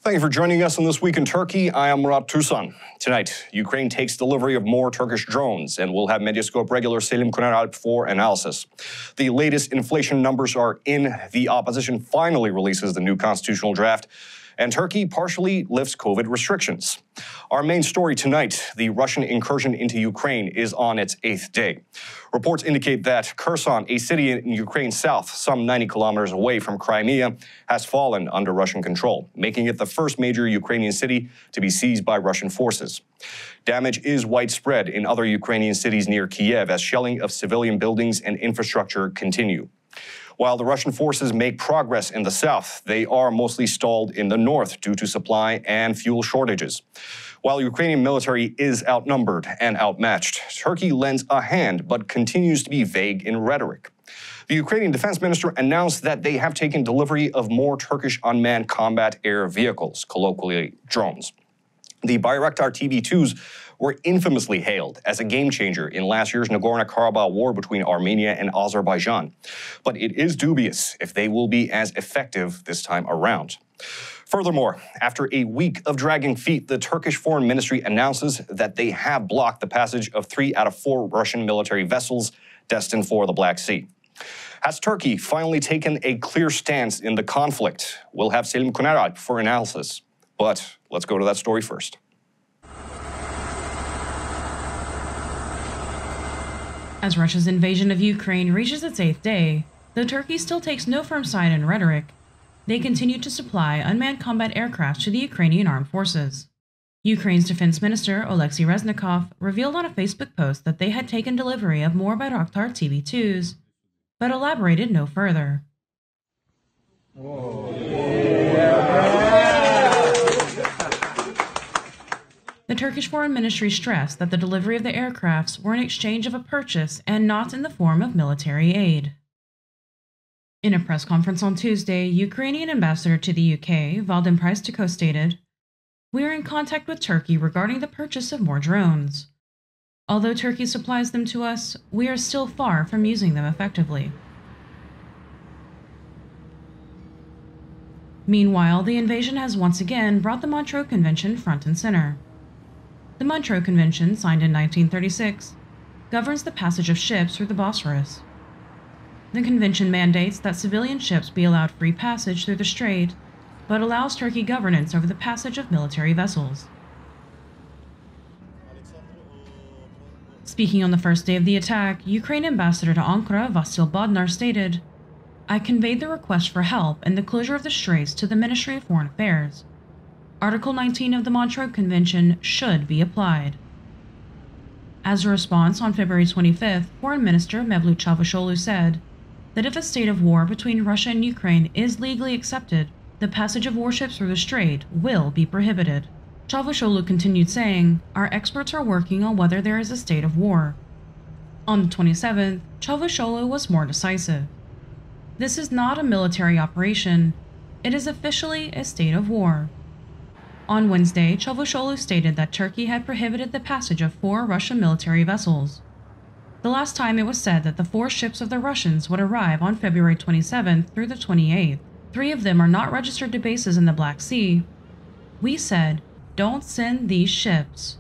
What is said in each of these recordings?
Thank you for joining us on This Week in Turkey. I am Murat, Türsan. Tonight, Ukraine takes delivery of more Turkish drones, and we'll have Medyascope regular Selim Kuneralp for analysis. The latest inflation numbers are in. The opposition finally releases the new constitutional draft, and Turkey partially lifts COVID restrictions. Our main story tonight, the Russian incursion into Ukraine, is on its 8th day. Reports indicate that Türsan, a city in Ukraine's south, some 90 kilometers away from Crimea, has fallen under Russian control, making it the first major Ukrainian city to be seized by Russian forces. Damage is widespread in other Ukrainian cities near Kiev as shelling of civilian buildings and infrastructure continue. While the Russian forces make progress in the south, they are mostly stalled in the north due to supply and fuel shortages. While Ukrainian military is outnumbered and outmatched, Turkey lends a hand but continues to be vague in rhetoric. The Ukrainian defense minister announced that they have taken delivery of more Turkish unmanned combat air vehicles, colloquially drones. The Bayraktar TB2s were infamously hailed as a game-changer in last year's Nagorno-Karabakh war between Armenia and Azerbaijan. But it is dubious if they will be as effective this time around. Furthermore, after a week of dragging feet, the Turkish Foreign Ministry announces that they have blocked the passage of 3 out of 4 Russian military vessels destined for the Black Sea. Has Turkey finally taken a clear stance in the conflict? We'll have Selim Kuneralp for analysis. But let's go to that story first. As Russia's invasion of Ukraine reaches its 8th day, though Turkey still takes no firm side in rhetoric, they continue to supply unmanned combat aircraft to the Ukrainian armed forces. Ukraine's defense minister, Oleksiy Reznikov, revealed on a Facebook post that they had taken delivery of more Bayraktar TB2s, but elaborated no further. The Turkish Foreign Ministry stressed that the delivery of the aircrafts were in exchange of a purchase and not in the form of military aid. In a press conference on Tuesday, Ukrainian ambassador to the UK, Vadim Prystaiko, stated, "We are in contact with Turkey regarding the purchase of more drones. Although Turkey supplies them to us, we are still far from using them effectively." Meanwhile, the invasion has once again brought the Montreux Convention front and center. The Montreux Convention, signed in 1936, governs the passage of ships through the Bosphorus. The convention mandates that civilian ships be allowed free passage through the strait, but allows Turkey governance over the passage of military vessels. Speaking on the first day of the attack, Ukraine ambassador to Ankara, Vasil Bodnar, stated, "I conveyed the request for help and the closure of the straits to the Ministry of Foreign Affairs. Article 19 of the Montreux Convention should be applied." As a response, on February 25th, Foreign Minister Mevlut Çavuşoğlu said that if a state of war between Russia and Ukraine is legally accepted, the passage of warships through the strait will be prohibited. Çavuşoğlu continued saying, "Our experts are working on whether there is a state of war." On the 27th, Çavuşoğlu was more decisive. "This is not a military operation. It is officially a state of war." On Wednesday, Çavuşoğlu stated that Turkey had prohibited the passage of 4 Russian military vessels. The last time it was said that the 4 ships of the Russians would arrive on February 27th through the 28th. 3 of them are not registered to bases in the Black Sea. "We said, don't send these ships."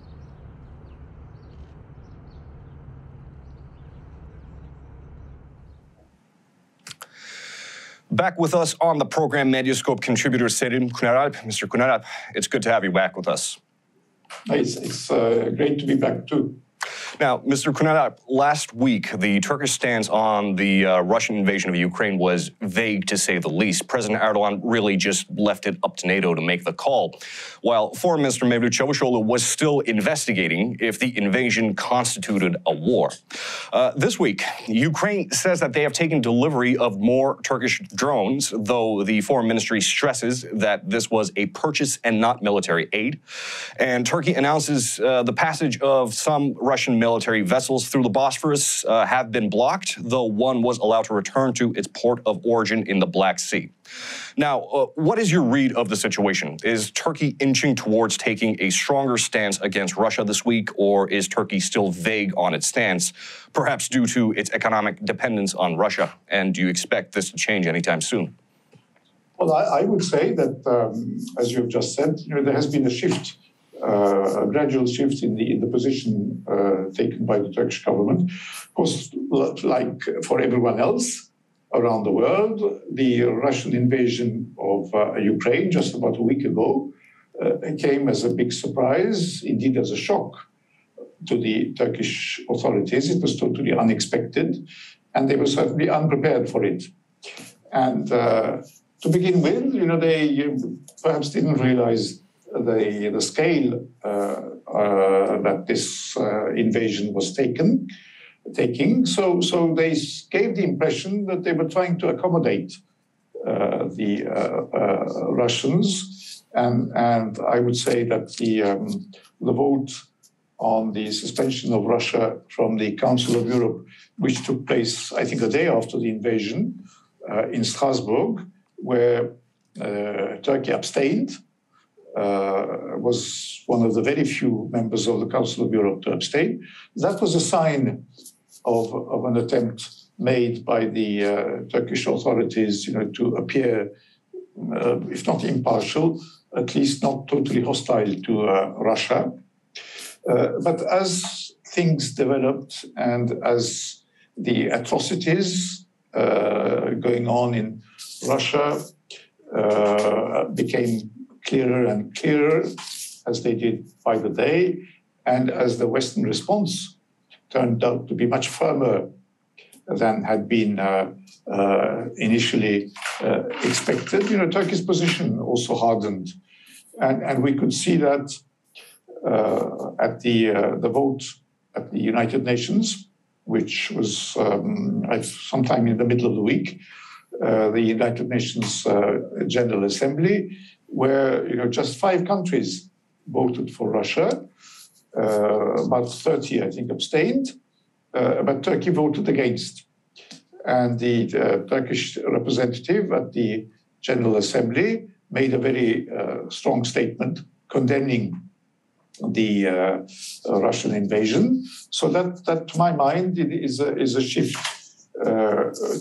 Back with us on the program, Medyascope contributor Selim Kuneralp. Mr. Kuneralp, it's good to have you back with us. It's great to be back too. Now, Mr. Kuneralp, last week, the Turkish stance on the Russian invasion of Ukraine was vague, to say the least. President Erdogan really just left it up to NATO to make the call, while Foreign Minister Mevlut Çavuşoğlu was still investigating if the invasion constituted a war. This week, Ukraine says that they have taken delivery of more Turkish drones, though the Foreign Ministry stresses that this was a purchase and not military aid. And Turkey announces the passage of some Russian military vessels through the Bosphorus have been blocked, though one was allowed to return to its port of origin in the Black Sea. Now, what is your read of the situation? Is Turkey inching towards taking a stronger stance against Russia this week, or is Turkey still vague on its stance, perhaps due to its economic dependence on Russia? And do you expect this to change anytime soon? Well, I would say that, as you've just said, there has been a shift, a gradual shift in the position taken by the Turkish government. Of course, like for everyone else around the world, the Russian invasion of Ukraine just about a week ago came as a big surprise, indeed as a shock to the Turkish authorities. It was totally unexpected, and they were certainly unprepared for it. And to begin with, they perhaps didn't realize the scale that this invasion was taking. So they gave the impression that they were trying to accommodate the Russians, and I would say that the vote on the suspension of Russia from the Council of Europe, which took place, I think, a day after the invasion in Strasbourg, where Turkey abstained, was one of the very few members of the Council of Europe to abstain. That was a sign of an attempt made by the Turkish authorities, to appear, if not impartial, at least not totally hostile to Russia. But as things developed and as the atrocities going on in Russia became clearer and clearer, as they did by the day, and as the Western response turned out to be much firmer than had been initially expected, Turkey's position also hardened. And we could see that at the vote at the United Nations, which was sometime in the middle of the week, the United Nations General Assembly, where just 5 countries voted for Russia. About 30, I think, abstained, but Turkey voted against. And the Turkish representative at the General Assembly made a very strong statement condemning the Russian invasion. So that, to my mind, is a shift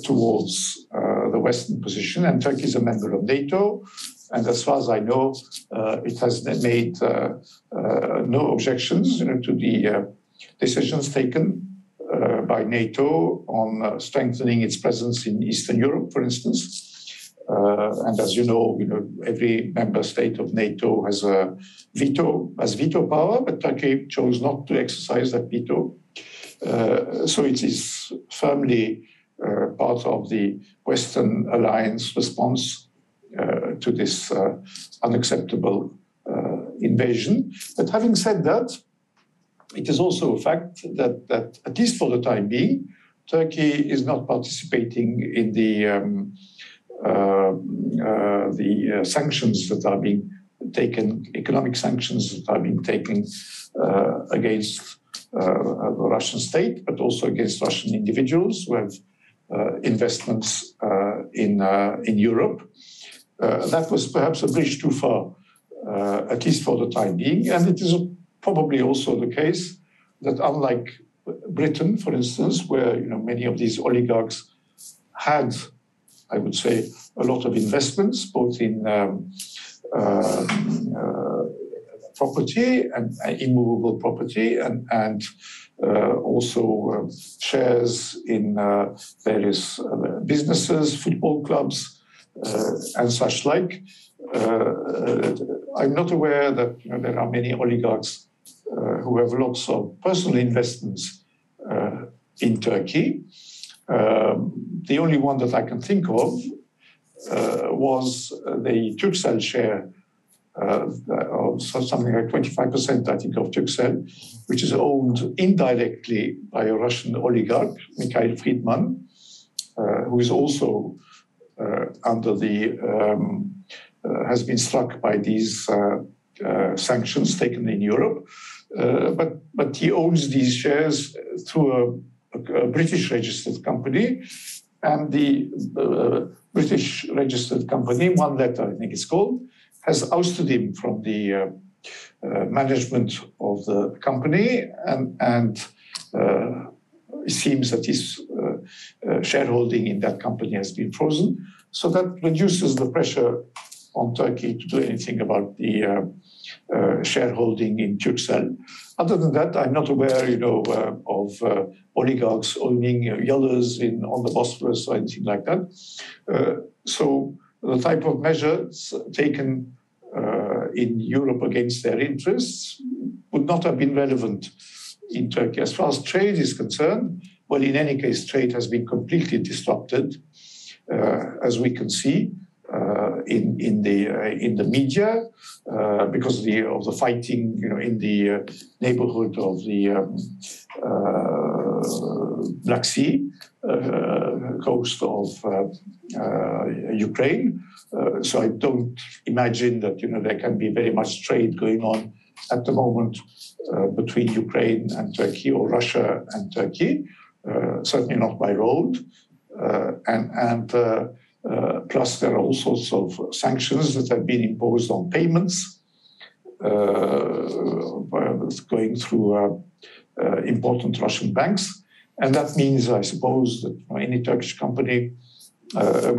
towards the Western position. And Turkey is a member of NATO. And as far as I know, it has made no objections to the decisions taken by NATO on strengthening its presence in Eastern Europe, for instance. And as you know, every member state of NATO has veto power, but Turkey chose not to exercise that veto. So it is firmly part of the Western alliance response to this unacceptable invasion. But having said that, it is also a fact that at least for the time being, Turkey is not participating in the sanctions that are being taken, economic sanctions that are being taken against the Russian state, but also against Russian individuals who have investments in Europe. That was perhaps a bridge too far, at least for the time being. And it is probably also the case that unlike Britain, for instance, where many of these oligarchs had, I would say, a lot of investments, both in property and immovable property, and also shares in various businesses, football clubs, and such like. I'm not aware that there are many oligarchs who have lots of personal investments in Turkey. The only one that I can think of was the Turkcell share of something like 25%, I think, of Turkcell, which is owned indirectly by a Russian oligarch, Mikhail Friedman, who is also under the has been struck by these sanctions taken in Europe, but he owns these shares through a British registered company, and the British registered company, One Letter, I think it's called, has ousted him from the management of the company, and it seems that his shareholding in that company has been frozen. So that reduces the pressure on Turkey to do anything about the shareholding in Turkcell. Other than that, I'm not aware, of oligarchs owning yachts on the Bosphorus or anything like that. So the type of measures taken in Europe against their interests would not have been relevant in Turkey. As far as trade is concerned, well, in any case, trade has been completely disrupted, as we can see in the media, because of the fighting, in the neighborhood of the Black Sea coast of Ukraine. So I don't imagine that there can be very much trade going on at the moment between Ukraine and Turkey, or Russia and Turkey. Certainly not by road, plus there are all sorts of sanctions that have been imposed on payments going through important Russian banks. And that means, I suppose, that any Turkish company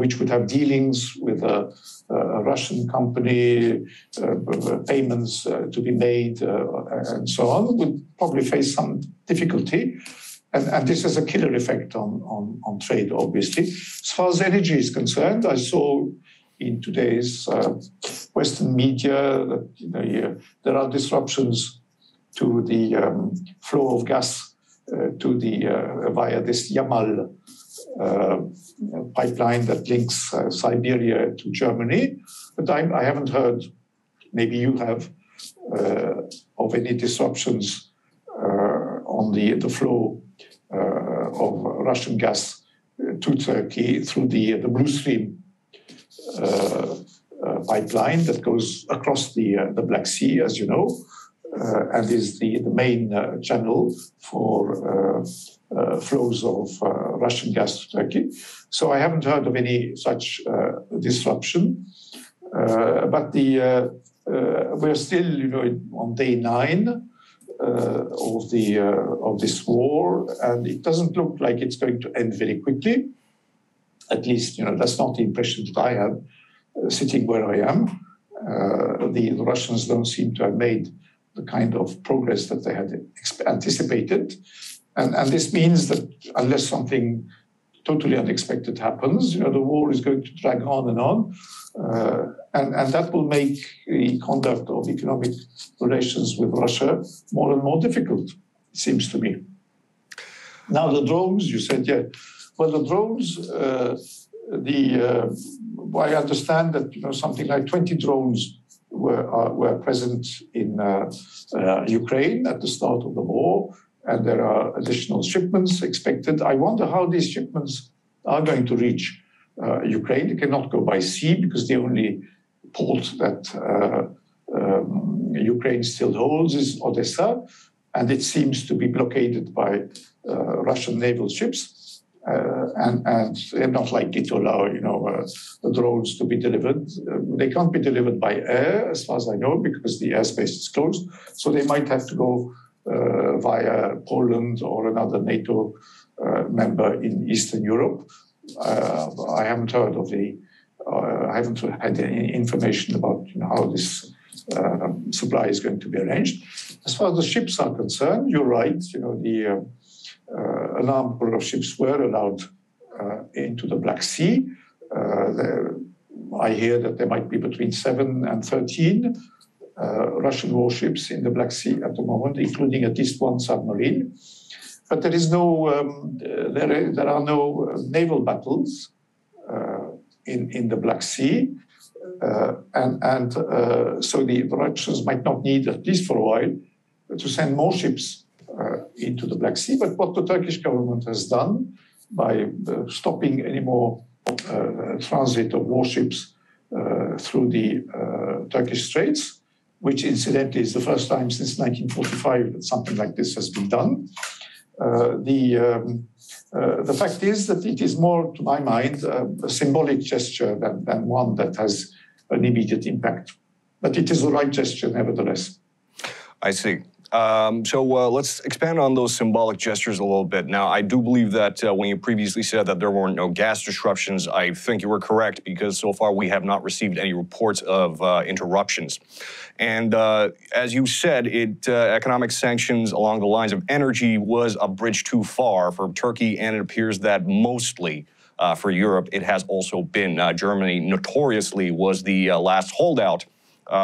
which would have dealings with a Russian company, payments to be made, and so on, would probably face some difficulty. And this has a killer effect on trade, obviously. As far as energy is concerned, I saw in today's Western media that there are disruptions to the flow of gas via this Yamal pipeline that links Siberia to Germany. But I haven't heard, maybe you have, of any disruptions on the flow of Russian gas to Turkey through the Blue Stream pipeline that goes across the Black Sea, as you know, and is the main channel for flows of Russian gas to Turkey. So I haven't heard of any such disruption, but we're still, on day 9 of this war, and it doesn't look like it's going to end very quickly. At least, that's not the impression that I have sitting where I am. The Russians don't seem to have made the kind of progress that they had anticipated. And this means that unless something totally unexpected happens, the war is going to drag on and on. And that will make the conduct of economic relations with Russia more and more difficult, it seems to me. Now, the drones, you said, yeah. Well, the drones, I understand that something like 20 drones were present in Ukraine at the start of the war, and there are additional shipments expected. I wonder how these shipments are going to reach Ukraine. They cannot go by sea because the only port that Ukraine still holds is Odessa, and it seems to be blockaded by Russian naval ships. And they're not likely to allow, the drones to be delivered. They can't be delivered by air, as far as I know, because the airspace is closed. So they might have to go via Poland or another NATO member in Eastern Europe. I haven't heard of I haven't had any information about how this supply is going to be arranged. As far as the ships are concerned, you're right. A number of ships were allowed into the Black Sea. I hear that there might be between 7 and 13 Russian warships in the Black Sea at the moment, including at least one submarine. But there is there are no naval battles in the Black Sea, so the Russians might not need, at least for a while, to send more ships into the Black Sea. But what the Turkish government has done by stopping any more transit of warships through the Turkish Straits, which incidentally is the first time since 1945 that something like this has been done. The fact is that it is more, to my mind, a symbolic gesture than one that has an immediate impact. But it is the right gesture, nevertheless. I see. Let's expand on those symbolic gestures a little bit. Now, I do believe that when you previously said that there were no gas disruptions, I think you were correct, because so far we have not received any reports of interruptions. And as you said, economic sanctions along the lines of energy was a bridge too far for Turkey, and it appears that mostly for Europe it has also been. Germany notoriously was the last holdout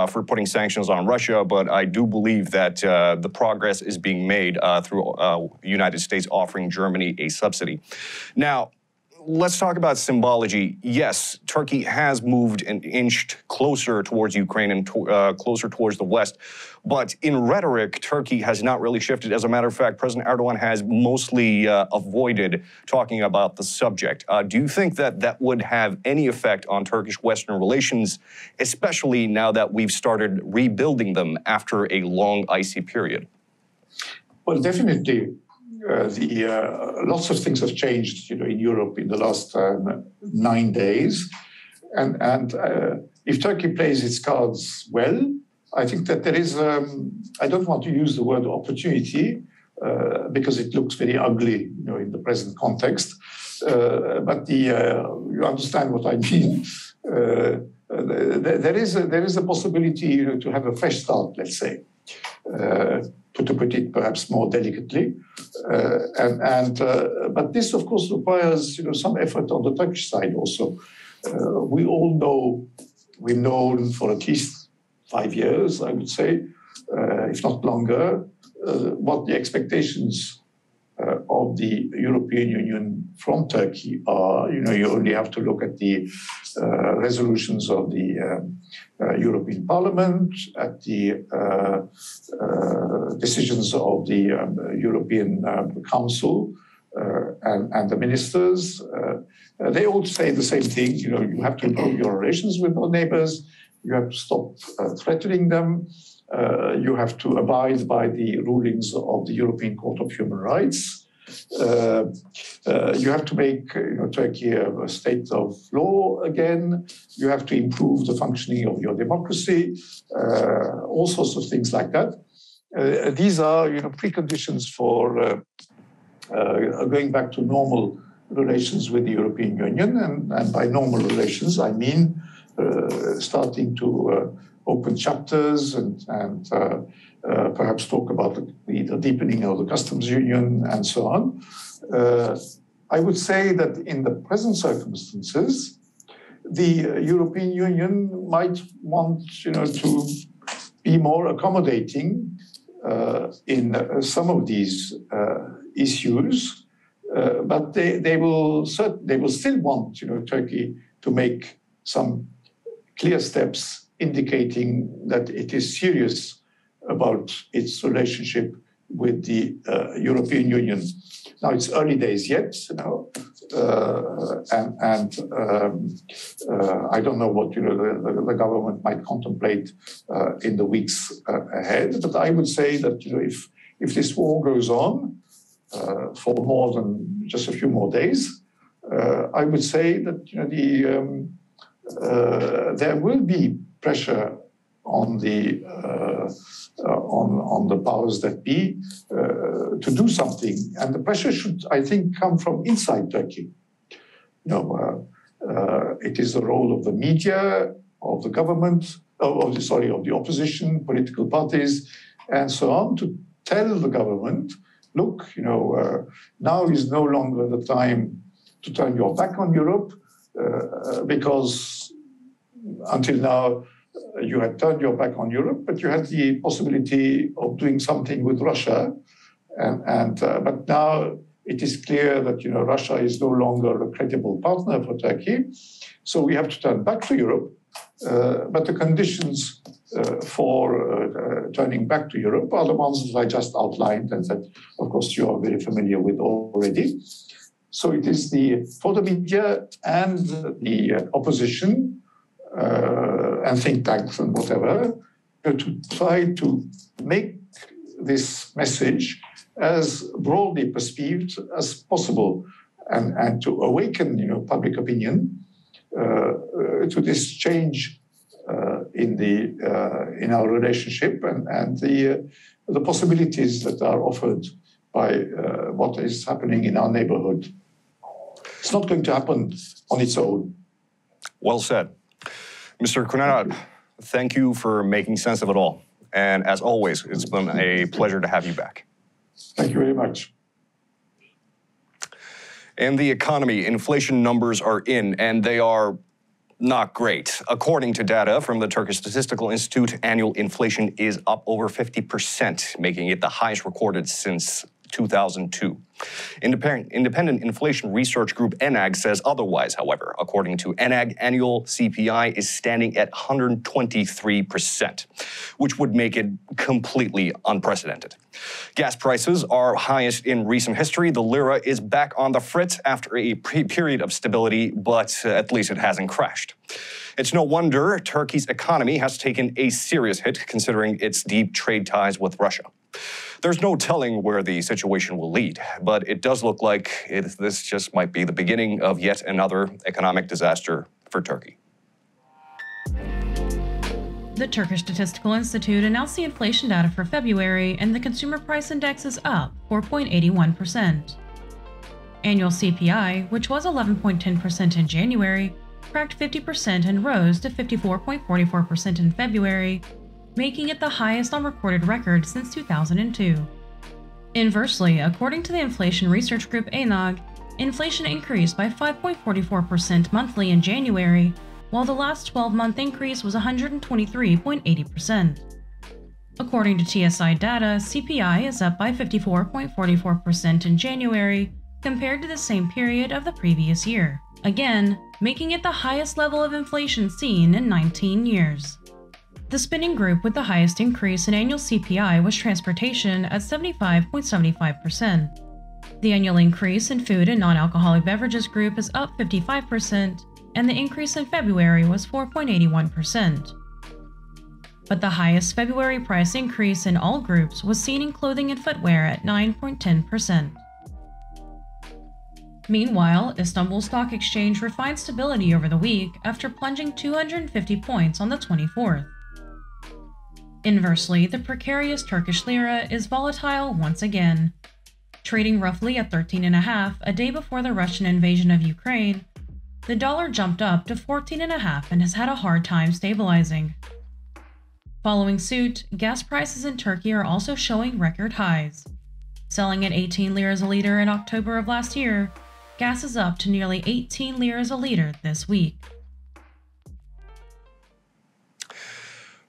for putting sanctions on Russia, but I do believe that the progress is being made through the United States offering Germany a subsidy. Now, let's talk about symbology. Yes, Turkey has moved and inched closer towards Ukraine and closer towards the West, but in rhetoric, Turkey has not really shifted. As a matter of fact, President Erdogan has mostly avoided talking about the subject. Do you think that that would have any effect on Turkish-Western relations, especially now that we've started rebuilding them after a long, icy period? Well, definitely. Lots of things have changed, in Europe in the last 9 days, and if Turkey plays its cards well, I think that there is. I don't want to use the word opportunity because it looks very ugly, in the present context. But you understand what I mean. There is a possibility to have a fresh start, let's say. To put it perhaps more delicately, but this, of course, requires some effort on the Turkish side also. We all know, we've known for at least 5 years, I would say, if not longer, what the expectations of the European Union from Turkey are. You only have to look at the resolutions of the European Parliament, at the decisions of the European Council and the ministers. They all say the same thing. You have to improve your relations with our neighbors. You have to stop threatening them. You have to abide by the rulings of the European Court of Human Rights. You have to make Turkey a state of law again. You have to improve the functioning of your democracy. All sorts of things like that. These are preconditions for going back to normal relations with the European Union. And by normal relations, I mean starting to open chapters and perhaps talk about the deepening of the customs union and so on. I would say that in the present circumstances, the European Union might want to be more accommodating in some of these issues, but they will still want Turkey to make some clear steps indicating that it is serious about its relationship with the European Union. Now, it's early days yet, and I don't know what the government might contemplate in the weeks ahead. But I would say that if this war goes on for more than just a few more days, I would say that there will be pressure on the powers that be to do something, and the pressure should, I think, come from inside Turkey. It is the role of the media, of the government, of the opposition, political parties, and so on, to tell the government, look, now is no longer the time to turn your back on Europe, because until now you had turned your back on Europe, but you had the possibility of doing something with Russia, but now it is clear that Russia is no longer a credible partner for Turkey, so we have to turn back to Europe. But the conditions for turning back to Europe are the ones that I just outlined, and that, of course, you are very familiar with already. So it is for the media and the opposition and think tanks and whatever, to try to make this message as broadly perceived as possible, and to awaken public opinion to this change in our relationship and the possibilities that are offered by what is happening in our neighborhood. It's not going to happen on its own. Well said. Mr. Kuneralp, thank you for making sense of it all. And as always, it's been a pleasure to have you back. Thank you very much. In the economy, inflation numbers are in, and they are not great. According to data from the Turkish Statistical Institute, annual inflation is up over 50%, making it the highest recorded since 2002. Independent inflation research group ENAG says otherwise, however. According to ENAG, annual CPI is standing at 123%, which would make it completely unprecedented. Gas prices are highest in recent history. The lira is back on the fritz after a period of stability, but at least it hasn't crashed. It's no wonder Turkey's economy has taken a serious hit considering its deep trade ties with Russia. There's no telling where the situation will lead, but it does look like this just might be the beginning of yet another economic disaster for Turkey. The Turkish Statistical Institute announced the inflation data for February, and the consumer price index is up 4.81%. Annual CPI, which was 11.10% in January, cracked 50% and rose to 54.44% in February, making it the highest on recorded record since 2002. Inversely, according to the inflation research group ENAG, inflation increased by 5.44% monthly in January, while the last 12-month increase was 123.80%. According to TSI data, CPI is up by 54.44% in January compared to the same period of the previous year, again, making it the highest level of inflation seen in 19 years. The spending group with the highest increase in annual CPI was transportation at 75.75%. The annual increase in food and non-alcoholic beverages group is up 55%, and the increase in February was 4.81%. But the highest February price increase in all groups was seen in clothing and footwear at 9.10%. Meanwhile, Istanbul Stock Exchange refined stability over the week after plunging 250 points on the 24th. Inversely, the precarious Turkish lira is volatile once again. Trading roughly at 13.5 a day before the Russian invasion of Ukraine, the dollar jumped up to 14.5 and has had a hard time stabilizing. Following suit, gas prices in Turkey are also showing record highs. Selling at 18 liras a liter in October of last year, gas is up to nearly 18 liras a liter this week.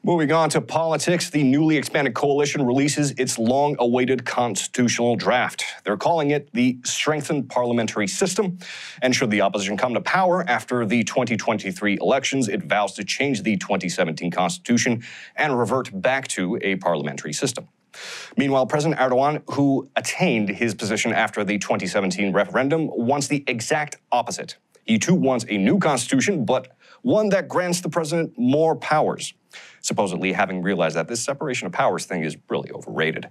Moving on to politics, the newly expanded coalition releases its long-awaited constitutional draft. They're calling it the strengthened parliamentary system. And should the opposition come to power after the 2023 elections, it vows to change the 2017 constitution and revert back to a parliamentary system. Meanwhile, President Erdogan, who attained his position after the 2017 referendum, wants the exact opposite. He too wants a new constitution, but one that grants the president more powers, supposedly having realized that this separation of powers thing is really overrated.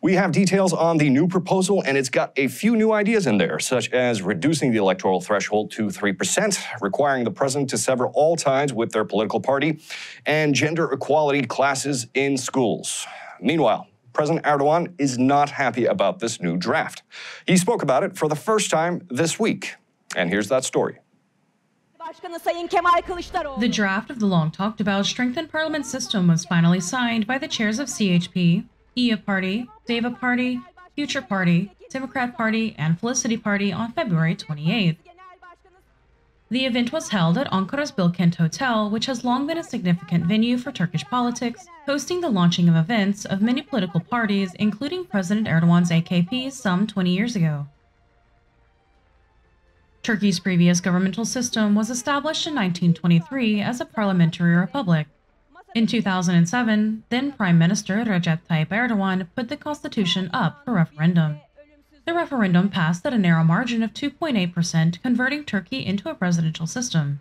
We have details on the new proposal, and it's got a few new ideas in there, such as reducing the electoral threshold to 3%, requiring the president to sever all ties with their political party, and gender equality classes in schools. Meanwhile, President Erdogan is not happy about this new draft. He spoke about it for the first time this week, and here's that story. The draft of the long-talked-about strengthened parliament system was finally signed by the chairs of CHP, EA Party, DEVA Party, Future Party, Democrat Party, and Felicity Party on February 28th. The event was held at Ankara's Bilkent Hotel, which has long been a significant venue for Turkish politics, hosting the launching of events of many political parties, including President Erdogan's AKP some 20 years ago. Turkey's previous governmental system was established in 1923 as a parliamentary republic. In 2007, then Prime Minister Recep Tayyip Erdogan put the constitution up for referendum. The referendum passed at a narrow margin of 2.8%, converting Turkey into a presidential system.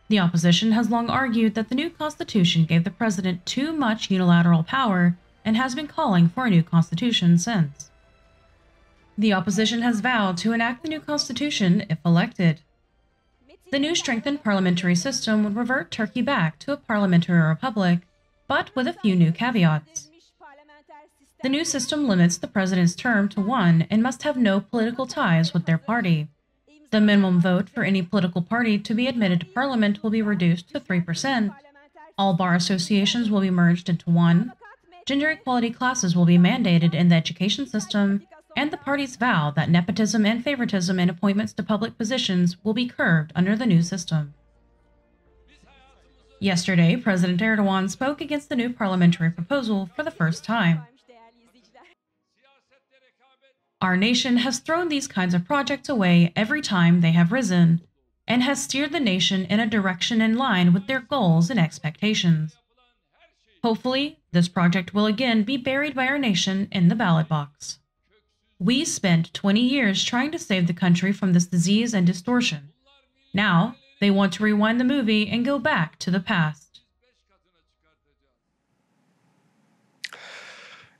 The opposition has long argued that the new constitution gave the president too much unilateral power and has been calling for a new constitution since. The opposition has vowed to enact the new constitution if elected. The new strengthened parliamentary system would revert Turkey back to a parliamentary republic, but with a few new caveats. The new system limits the president's term to 1 and must have no political ties with their party. The minimum vote for any political party to be admitted to parliament will be reduced to 3%. All bar associations will be merged into one. Gender equality classes will be mandated in the education system, and the parties vow that nepotism and favoritism in appointments to public positions will be curbed under the new system. Yesterday, President Erdogan spoke against the new parliamentary proposal for the first time. Our nation has thrown these kinds of projects away every time they have risen, and has steered the nation in a direction in line with their goals and expectations. Hopefully, this project will again be buried by our nation in the ballot box. We spent 20 years trying to save the country from this disease and distortion. Now, they want to rewind the movie and go back to the past.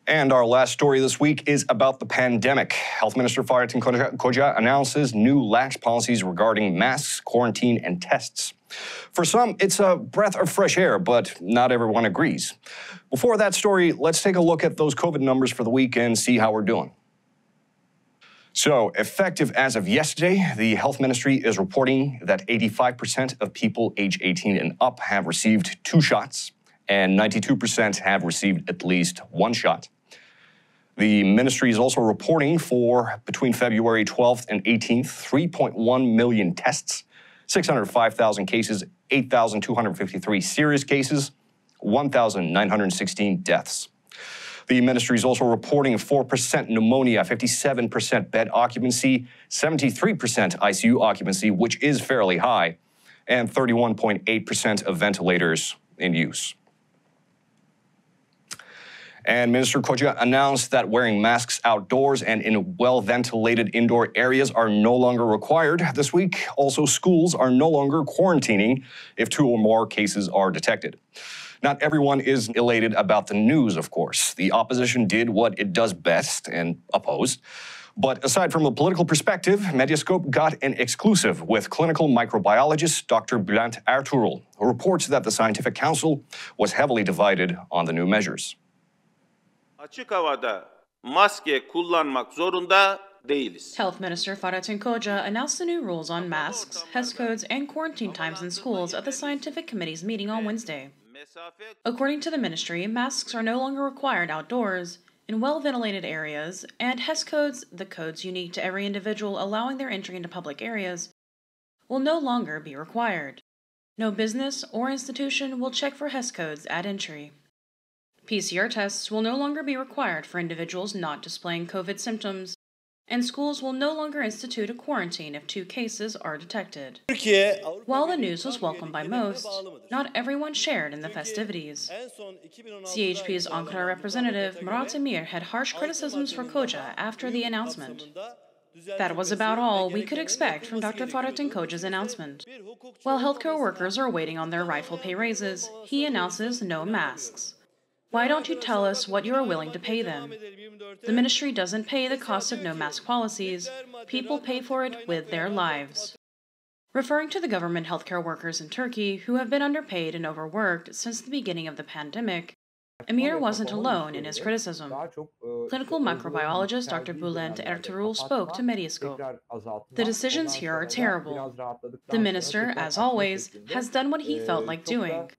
And our last story this week is about the pandemic. Health Minister Fahrettin Koca announces new lax policies regarding masks, quarantine, and tests. For some, it's a breath of fresh air, but not everyone agrees. Before that story, let's take a look at those COVID numbers for the week and see how we're doing. So, effective as of yesterday, the Health Ministry is reporting that 85% of people age 18 and up have received 2 shots, and 92% have received at least 1 shot. The ministry is also reporting for between February 12th and 18th, 3.1 million tests, 605,000 cases, 8,253 serious cases, 1,916 deaths. The ministry is also reporting 4% pneumonia, 57% bed occupancy, 73% ICU occupancy, which is fairly high, and 31.8% of ventilators in use. And Minister Koca announced that wearing masks outdoors and in well-ventilated indoor areas are no longer required this week. Also, schools are no longer quarantining if 2 or more cases are detected. Not everyone is elated about the news, of course. The opposition did what it does best and opposed. But aside from a political perspective, Medyascope got an exclusive with clinical microbiologist Dr. Bülent Ertuğrul, who reports that the Scientific Council was heavily divided on the new measures. Açık havada maske kullanmak zorunda değiliz. Health Minister Fahrettin Koca announced the new rules on masks, HES codes, and quarantine times in schools at the Scientific Committee's meeting on Wednesday. According to the ministry, masks are no longer required outdoors, in well-ventilated areas, and HES codes, the codes unique to every individual allowing their entry into public areas, will no longer be required. No business or institution will check for HES codes at entry. PCR tests will no longer be required for individuals not displaying COVID symptoms, and schools will no longer institute a quarantine if 2 cases are detected. While the news was welcomed by most, not everyone shared in the festivities. CHP's Ankara representative Murat had harsh criticisms for Koca after the announcement. That was about all we could expect from Dr. Fahrettin Koca's announcement. While healthcare workers are waiting on their rightful pay raises, he announces no masks. Why don't you tell us what you are willing to pay them? The ministry doesn't pay the cost of no-mask policies. People pay for it with their lives. Referring to the government healthcare workers in Turkey who have been underpaid and overworked since the beginning of the pandemic, Emir wasn't alone in his criticism. Clinical microbiologist Dr. Bülent Ertuğrul spoke to Medyascope. The decisions here are terrible. The minister, as always, has done what he felt like doing.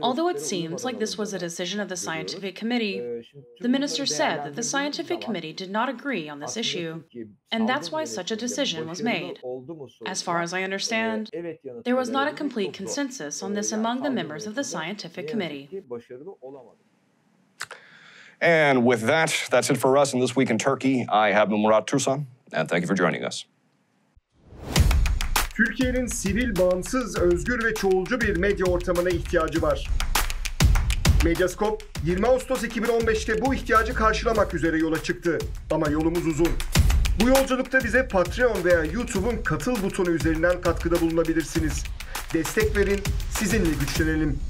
Although it seems like this was a decision of the Scientific Committee, the minister said that the Scientific Committee did not agree on this issue, and that's why such a decision was made. As far as I understand, there was not a complete consensus on this among the members of the Scientific Committee. And with that, that's it for us in This Week in Turkey. I have been Murat, Türsan, and thank you for joining us. Türkiye'nin sivil, bağımsız, özgür ve çoğulcu bir medya ortamına ihtiyacı var. Medyascope, 20 Ağustos 2015'te bu ihtiyacı karşılamak üzere yola çıktı. Ama yolumuz uzun. Bu yolculukta bize Patreon veya YouTube'un katıl butonu üzerinden katkıda bulunabilirsiniz. Destek verin, sizinle güçlenelim.